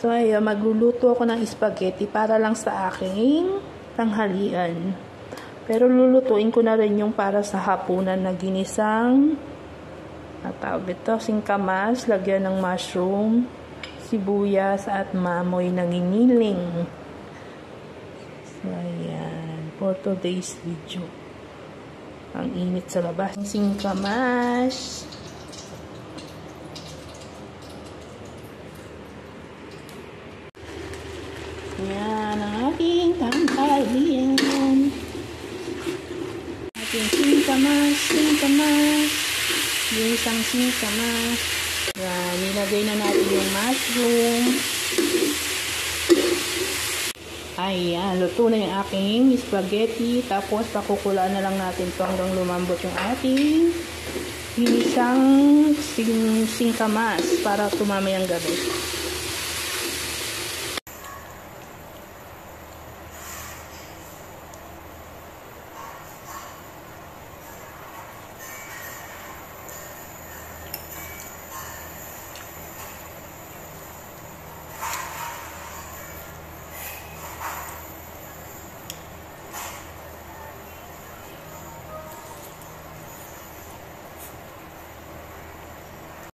So, ayan, magluluto ako ng spaghetti para lang sa aking tanghalian. Pero lulutuin ko na rin yung para sa hapunan na ginisang tawag ito, singkamas, lagyan ng mushroom, sibuyas at mamoy na giniling. So, ayan, for today's video. Ang init sa labas. Singkamas. Yan ang ating tanghalian. Ating singkamas. Yung isang singkamas. Yan, nilagay na natin yung mushroom. Ayan, luto na yung aking spaghetti. Tapos, pakukulaan na lang natin ito hanggang lumambot yung ating ginisang singkamas para tumamayang gabi.